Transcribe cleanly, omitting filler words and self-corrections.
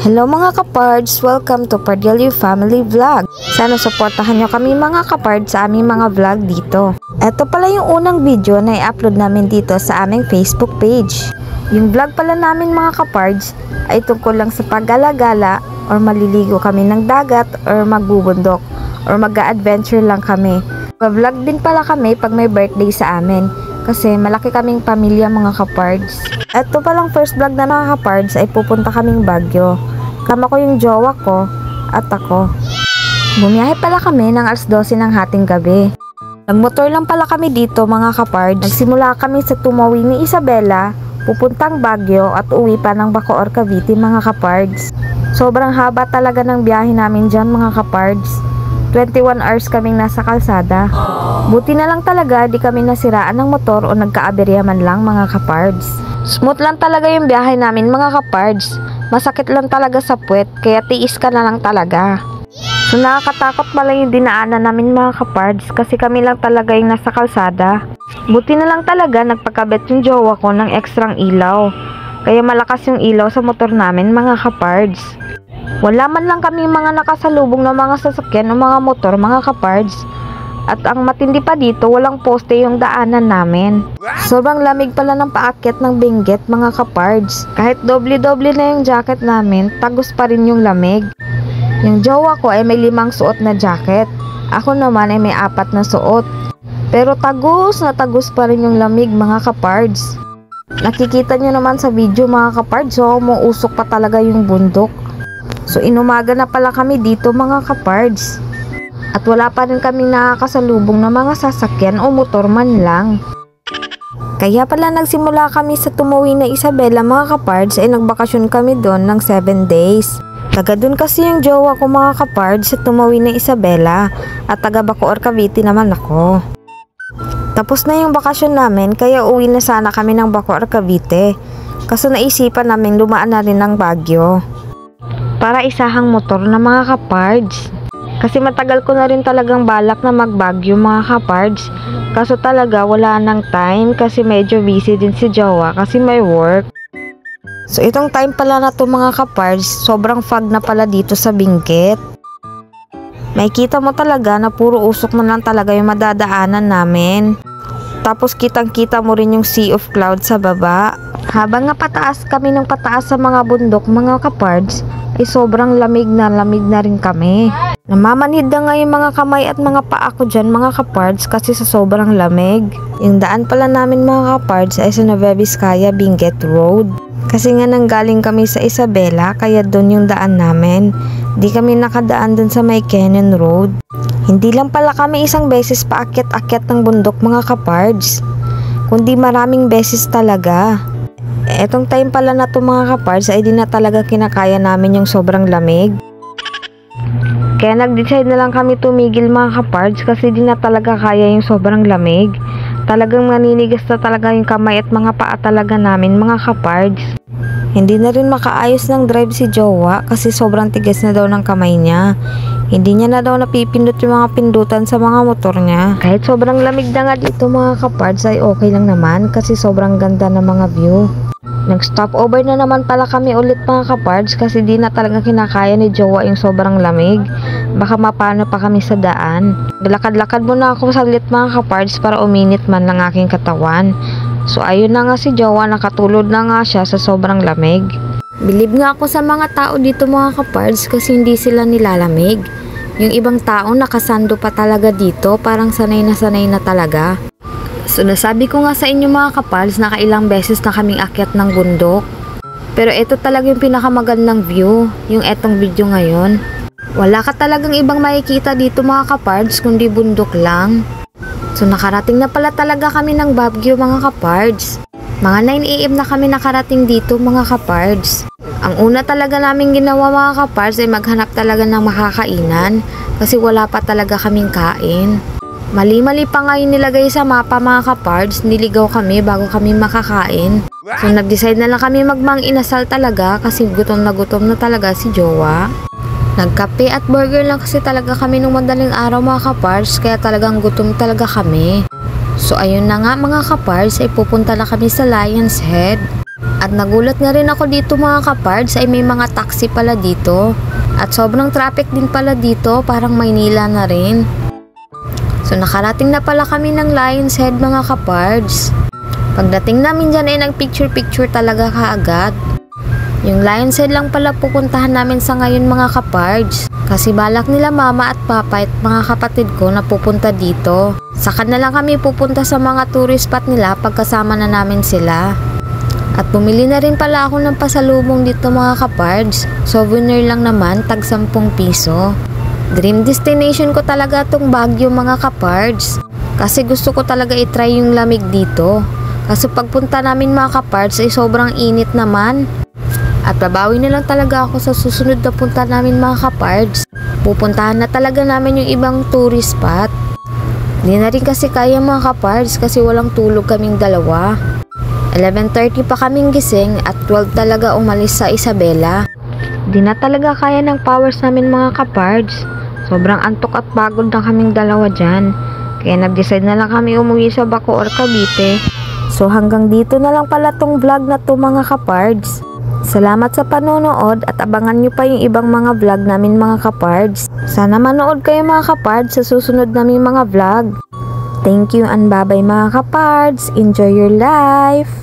Hello mga kapards! Welcome to Pardelio Family Vlog. Sana suportahan nyo kami mga kapards sa aming mga vlog dito. Ito pala yung unang video na i-upload namin dito sa aming Facebook page. Yung vlog pala namin mga kapards ay tungkol lang sa pag-gala-gala or maliligo kami ng dagat or magbubundok or mag-a-adventure lang kami. Vlog din pala kami pag may birthday sa amin kasi malaki kaming pamilya mga kapards. Ito palang first vlog na mga kapards ay pupunta kaming Baguio. Kama ko yung jowa ko at ako. Bumiyahe pala kami ng alas 12 ng hating gabi. Nagmotor lang pala kami dito mga kapards. Nagsimula kami sa Tumawi ni Isabela, pupuntang Baguio at uwi pa ng Bacoor, Cavite mga kapards. Sobrang haba talaga ng biyahe namin dyan mga kapards. 21 hours kaming nasa kalsada. Buti na lang talaga di kami nasiraan ng motor o nagkaaberya man lang mga kapards. Smooth lang talaga yung biyahe namin mga kapards. Masakit lang talaga sa puwet kaya tiis ka na lang talaga. So nakakatakot pala yung dinaanan namin mga kapards kasi kami lang talaga yung nasa kalsada. Buti na lang talaga nagpakabit yung jowa ko ng ekstrang ilaw. Kaya malakas yung ilaw sa motor namin mga kapards. Wala man lang kami mga nakasalubong na mga sasakyan o mga motor mga kapards. At ang matindi pa dito, walang poste yung daanan namin. Sobrang lamig pala ng paakyat ng Benguet mga kapards. Kahit doble-doble na yung jacket namin, tagos pa rin yung lamig. Yung jowa ko ay may 5 suot na jacket. Ako naman ay may 4 na suot. Pero tagos na tagos pa rin yung lamig mga kapards. Nakikita nyo naman sa video mga kapards, so umuusok pa talaga yung bundok. So inumaga na pala kami dito mga kapards. At wala pa rin kaming nakakasalubong na mga sasakyan o motor man lang. Kaya pala nagsimula kami sa Tumawi na Isabela mga kapards ay nagbakasyon kami doon ng 7 days. Taga doon kasi yung jowa ko mga kapards sa Tumawi na Isabela at taga Bacoor, Cavite naman ako. Tapos na yung bakasyon namin kaya uwi na sana kami ng Bacoor, Cavite. Kaso naisipan namin lumaan na rin ng Baguio para isahang motor na mga kapards. Kasi matagal ko na rin talagang balak na mag-Baguio mga kapards. Kaso talaga wala nang time kasi medyo busy din si jowa kasi may work. So itong time pala na to mga kapards, sobrang fog na pala dito sa Benguet. Makikita mo talaga na puro usok na lang talaga yung madadaanan namin. Tapos kitang-kita mo rin yung sea of clouds sa baba. Habang nga pataas kami ng pataas sa mga bundok mga kapards, ay sobrang lamig na rin kami. Namamanhid na nga yung mga kamay at mga paa ko dyan mga kapards kasi sa sobrang lamig. Yung daan pala namin mga kapards ay sa Nueva Vizcaya, Benguet Road. Kasi nga nanggaling kami sa Isabela kaya doon yung daan namin. Di kami nakadaan doon sa May Canyon Road. Hindi lang pala kami isang beses paakyat-akyat ng bundok mga kapards, kundi maraming beses talaga. Etong time pala na to mga kapards ay di na talaga kinakaya namin yung sobrang lamig. Kaya nag-decide na lang kami tumigil mga kapards kasi di na talaga kaya yung sobrang lamig. Talagang naninigas na talaga yung kamay at mga paa talaga namin mga kapards. Hindi na rin makaayos ng drive si jowa kasi sobrang tigas na daw ng kamay niya. Hindi niya na daw napipindot yung mga pindutan sa mga motor niya. Kahit sobrang lamig na nga dito mga kapards ay okay lang naman kasi sobrang ganda ng mga view. Nag-stop over na naman pala kami ulit mga kapards kasi di na talaga kinakaya ni jowa yung sobrang lamig. Baka mapano pa kami sa daan. Lakad-lakad muna ako saglit mga kapards para uminit man lang aking katawan. So ayun na nga si jowa, nakatulog na nga siya sa sobrang lamig. Bilib nga ako sa mga tao dito mga kapards kasi hindi sila nilalamig. Yung ibang tao nakasando pa talaga dito, parang sanay na talaga. So nasabi ko nga sa inyo mga kapards na kailang beses na kaming akyat ng bundok. Pero ito talaga yung pinakamagandang view, yung etong video ngayon. Wala ka talagang ibang makikita dito mga kapards kundi bundok lang. So nakarating na pala talaga kami ng Baguio mga kapards. Mga 9 AM na kami nakarating dito mga kapards. Ang una talaga namin ginawa mga kapards ay maghanap talaga ng makakainan kasi wala pa talaga kaming kain. Mali-mali pa nga yung nilagay sa mapa mga kapards, niligaw kami bago kami makakain. So nag-decide na lang kami magmang inasal talaga kasi gutom na talaga si jowa. Nagkape at burger lang kasi talaga kami nung madaling araw mga kapards kaya talagang gutom talaga kami. So ayun na nga mga kapards ay pupunta na kami sa Lion's Head. At nagulat nga rin ako dito mga kapards ay may mga taxi pala dito. At sobrang traffic din pala dito, parang Maynila na rin. So nakarating na pala kami ng Lion's Head mga kapards. Pagdating namin dyan ay nagpicture-picture talaga kaagad. Yung Lion's Head lang pala pupuntahan namin sa ngayon mga kapards. Kasi balak nila mama at papa at mga kapatid ko na pupunta dito. Saka na lang kami pupunta sa mga tourist spot nila pagkasama na namin sila. At bumili na rin pala ako ng pasalubong dito mga kapards. Souvenir lang naman, tag 10 piso. Dream destination ko talaga tong Baguio mga kapards. Kasi gusto ko talaga itry yung lamig dito. Kasi pagpunta namin mga kapards ay sobrang init naman. At babawi na lang talaga ako sa susunod na punta namin mga kapards. Pupuntahan na talaga namin yung ibang tourist spot. Di na rin kasi kaya mga kapards kasi walang tulog kaming dalawa. 11:30 pa kaming gising at 12 talaga umalis sa Isabela. Di na talaga kaya ng powers namin mga kapards. Sobrang antok at pagod na kaming dalawa dyan. Kaya nag-decide na lang kami umuwi sa Bacoor, Cavite. So hanggang dito na lang pala tong vlog na to mga kapards. Salamat sa panonood at abangan nyo pa yung ibang mga vlog namin mga kapards. Sana manood kayo mga kapards sa susunod naming mga vlog. Thank you and bye-bye mga kapards. Enjoy your life!